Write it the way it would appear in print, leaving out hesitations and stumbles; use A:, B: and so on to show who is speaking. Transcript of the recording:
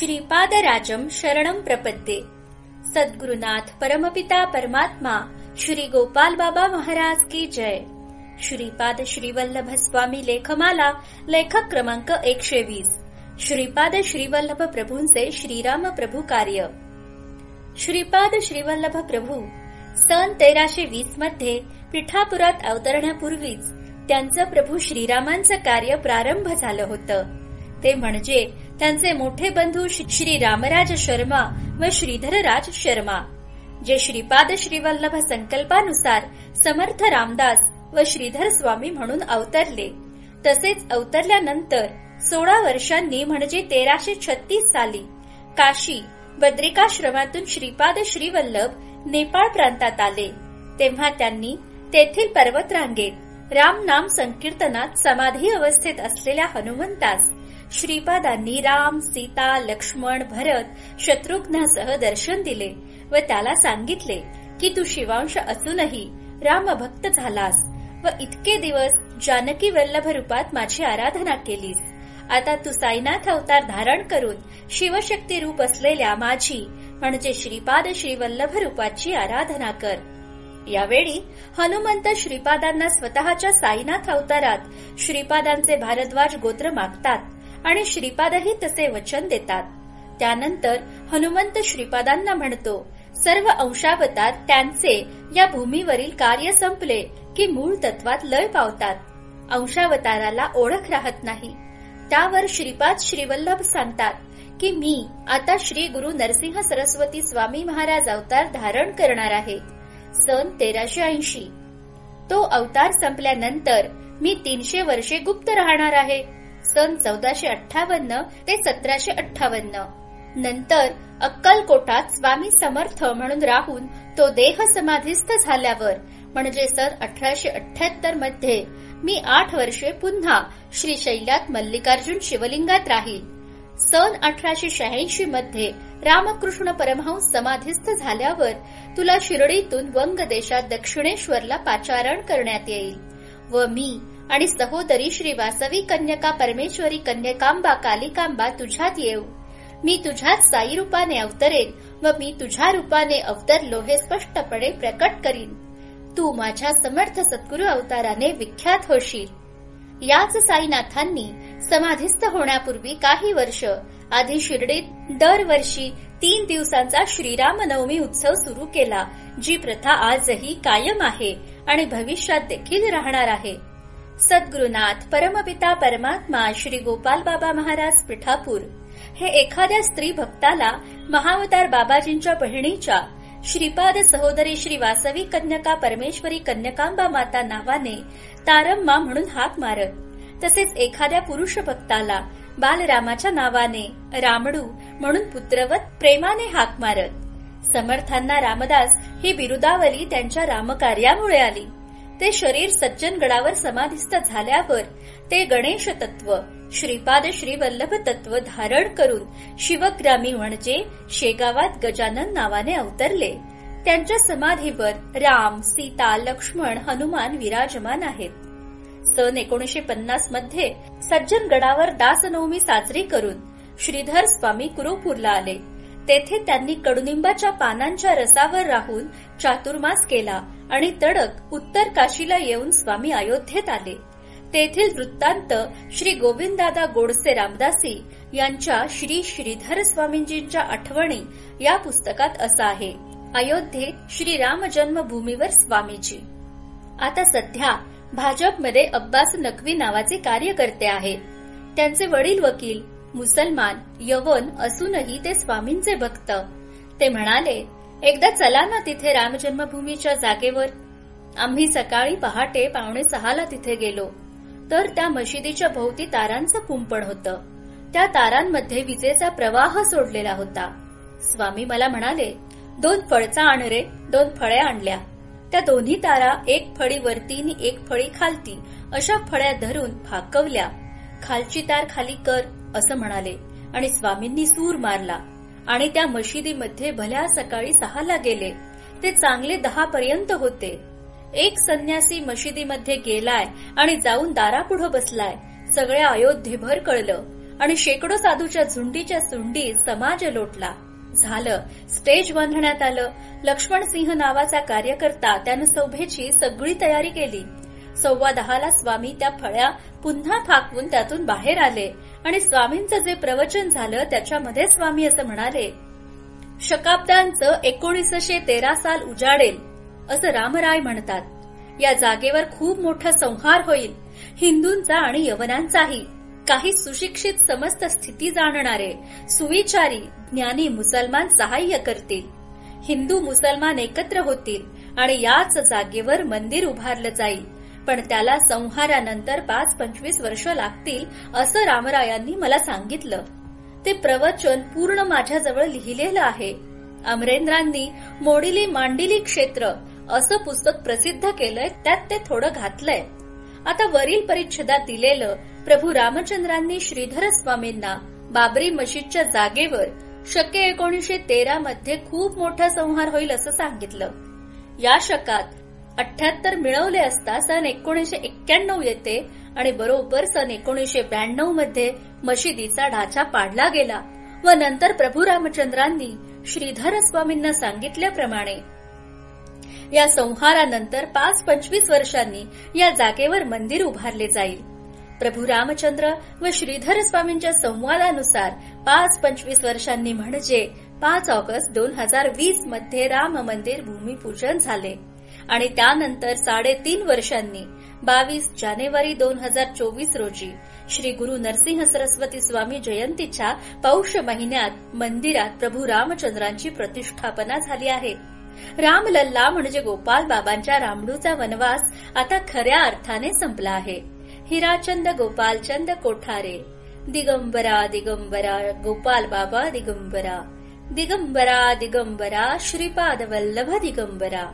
A: श्रीपादराजं शरणं प्रपद्ये। सद्गुरुनाथ परमपिता परमात्मा श्री गोपाल बाबा महाराज की जय। श्रीपाद श्रीवल्लभ स्वामी लेखमाला लेखक क्रमांक 120। श्रीपाद श्रीवल्लभ प्रभूंचे श्रीराम प्रभू कार्य। श्रीपाद श्रीवल्लभ प्रभू सन 1320 मध्ये पिठापुरात अवतरण्यापूर्वीच त्यांचं प्रभू श्रीरामांचं कार्य प्रारंभ झालं होतं। ते म्हणजे त्यांचे मोठे बंधू श्री रामराज शर्मा व श्रीधरराज शर्मा, जे श्रीपाद श्रीवल्लभ संकल्पानुसार समर्थ रामदास व श्रीधर स्वामी म्हणून अवतरले। तसेच अवतरल्यानंतर 16 वर्षांनी म्हणजे 1336 साली काशी बद्रिकाश्रमातून श्रीपाद श्रीवल्लभ नेपाळ प्रांतात आले। तेव्हा त्यांनी तेथील पर्वतरांगेत राम नाम संकीर्तनात समाधी अवस्थेत असलेल्या हनुमंतास श्रीपादांनी राम, सीता, लक्ष्मण, भरत, शत्रुघ्नासह दर्शन दिले व त्याला सांगितले की तू शिवांश असूनही रामभक्त झालास व इतके दिवस जानकी वल्लभ रूपात माझी आराधना केलीस। आता तू साईनाथ अवतार धारण करून शिवशक्ती रूप असलेल्या माझी म्हणजे श्रीपाद श्रीवल्लभ रूपाची आराधना कर। यावेळी हनुमंत श्रीपादांना स्वतःच्या साईनाथ अवतारात श्रीपादांचे भारद्वाज गोत्र मागतात आणि श्रीपादही तसे वचन देतात। त्यानंतर हनुमंत श्रीपादांना म्हणतो, सर्व अंशावतार त्यांचे या भूमीवरील कार्य संपले की मूळ तत्वात लय पावतात। अंशावताराला ओळख राहत नाही। त्यावर श्रीपाद श्रीवल्लभ सांगतात की मी आता श्री गुरु नरसिंह सरस्वती स्वामी महाराज अवतार धारण करणार आहे। सन 1380 तो अवतार संपल्यानंतर मी 300 वर्षे गुप्त राहणार आहे। सन 1458 ते 1758 नंतर अक्कलकोटात स्वामी समर्थ म्हणून राहून तो देह समाधीस्थ झाल्यावर म्हणजे सन 1878 मध्ये मी 8 वर्षे पुन्हा श्रीशैल्यात मल्लिकार्जुन शिवलिंगात राहील। सन 1886 मध्ये रामकृष्ण परमहंस समाधीस्थ झाल्यावर तुला शिर्डीतून वंग देशात दक्षिणेश्वरला पाचारण करण्यात येईल व मी आणि सहोदरी श्री वासवी कन्यका परमेश्वरी कन्यकांबा कालिकांबा तुझ्यात येऊ। मी तुझ्याच साई रूपाने अवतरेन व मी तुझ्या रूपाने अवतरलो हे स्पष्टपणे प्रकट करीन। तू माझ्या समर्थ सद्गुरु अवताराने विख्यात होशील। याच साईनाथांनी समाधीस्थ होण्यापूर्वी काही वर्ष आधी शिर्डीत दरवर्षी 3 दिवसांचा श्रीरामनवमी उत्सव सुरू केला, जी प्रथा आजही कायम आहे आणि भविष्यात देखील राहणार आहे। सद्गुरुनाथ परमपिता परमात्मा श्री गोपाल बाबा महाराज पिठापूर हे एखाद्या स्त्री भक्ताला महाअवतार बाबाजींच्या बहिणीच्या श्रीपाद सहोदरी श्री वासवी कन्यका परमेश्वरी कन्यकांबा माता नावाने तारम्मा म्हणून हाक मारत, तसेच एखाद्या पुरुष भक्ताला बालरामाच्या नावाने रामडू म्हणून पुत्रवत प्रेमाने हाक मारत। समर्थांना रामदास ही बिरुदावली त्यांच्या रामकार्यामुळे आली। ते शरीर सज्जनगडावर समाधीस्थ झाल्यावर ते गणेश तत्व श्रीपाद श्रीवल्लभ तत्व धारण करून शिवग्रामी म्हणजे शेगावात गजानन नावाने अवतरले। त्यांच्या समाधीवर राम, सीता, लक्ष्मण, हनुमान विराजमान आहेत। सन 1950 मध्ये सज्जनगडावर दासनवमी साजरी करून श्रीधर स्वामी कुरुपूरला आले। तेथे त्यांनी कडुनिंबाच्या पानांच्या रसावर राहून चातुर्मास केला आणि तडक उत्तर काशीला येऊन स्वामी अयोध्येत आले। तेथील वृत्तांत श्री गोविंददादा गोडसे रामदासी यांच्या श्री श्रीधर स्वामींजींच्या आठवणी या पुस्तकात असा आहे। अयोध्येत श्री राम जन्मभूमीवर स्वामीजी। आता सध्या भाजपमध्ये अब्बास नकवी नावाचे कार्यकर्ते आहेत। त्यांचे वडील वकील, मुसलमान, यवन असूनही ते स्वामींचे भक्त। ते म्हणाले, एकदा चला ना तिथे राम जन्मभूमीच्या जागेवर। आम्ही सकाळी पहाटे 5:45 तिथे गेलो तर त्या मशिदीच्या भोवती तारांचं कुंपण होतं। त्या तारांमध्ये विजेचा प्रवाह सोडलेला होता। स्वामी मला म्हणाले, 2 फळचा आण रे। 2 फळे आणल्या। त्या दोन्ही तारा एक फळी वरती आणि एक फळी खालती अशा फळ्या धरून फाकवल्या। खालची तार खाली कर असं म्हणाले आणि स्वामींनी सूर मारला आणि त्या मशिदीमध्ये भल्या सकाळी 6ला गेले। ते चांगले 10 पर्यंत होते। एक संन्यासी मशिदीमध्ये गेलाय आणि जाऊन दारापुढे बसलाय। सगळ्या अयोध्येभर कळलं आणि शेकडो साधूच्या झुंडीच्या सुंडी समाज लोटला. झालं, स्टेज बांधण्यात आलं. लक्ष्मणसिंह नावाचा कार्यकर्ता त्यानं सभेची सगळी तयारी केली. 10:15 स्वामी त्या फळ्या पुन्हा फाकवून त्यातून बाहेर आले आणि स्वामींचं जे प्रवचन झालं त्याच्यामध्ये स्वामी असं म्हणाले, शकाब्दांचं 1913 साल उजाडेल असं रामराय म्हणतात. या जागेवर खूप मोठा संहार होईल, हिंदूंचा आणि यवनांचाही. काही सुशिक्षित समस्त स्थिती जाणणारे सुविचारी ज्ञानी मुसलमान सहाय्य करतील. हिंदू मुसलमान एकत्र होतील आणि याच जागेवर मंदिर उभारलं जाईल. पण त्याला संहारानंतर 5-25 वर्ष लागतील असं रामरायांनी मला सांगितलं. ते प्रवचन पूर्ण माझ्याजवळ लिहिलेलं आहे. अमरेंद्रांनी मोडिली मांडिली क्षेत्र असं पुस्तक प्रसिद्ध केलंय, त्यात ते थोडं घातलंय. आता वरील परिच्छेदात दिलेलं प्रभू रामचंद्रांनी श्रीधर स्वामींना बाबरी मशीदच्या जागेवर शके 1913 मध्ये खूप मोठा संहार होईल असं सांगितलं. या शकात 78 मिळवले असता सन 1991 येते आणि बरोबर सन 1992 मध्ये मशिदीचा ढाचा पाडला गेला व नंतर प्रभू रामचंद्रांनी श्रीधर स्वामींना सांगितल्याप्रमाणे या संहारानंतर 5-25 वर्षांनी या जागेवर मंदिर उभारले जाईल. प्रभू रामचंद्र व श्रीधर स्वामींच्या संवादानुसार 5-25 वर्षांनी म्हणजे 5 ऑगस्ट 2020 मध्ये राम मंदिर भूमिपूजन झाले आणि त्यानंतर 3.5 वर्षांनी 22 जानेवारी 2024 रोजी श्री गुरु नरसिंह सरस्वती स्वामी जयंतीच्या पौष महिन्यात मंदिरात प्रभू रामचंद्रांची प्रतिष्ठापना झाली आहे. रामलल्ला म्हणजे गोपाल बाबांच्या रामडूचा वनवास आता खऱ्या अर्थाने संपला आहे. हिराचंद गोपालचंद कोठारे, दिगंबरा दिगंबरा गोपाल बाबा दिगंबरा, दिगंबरा दिगंबरा श्रीपाद वल्लभ दिगंबरा.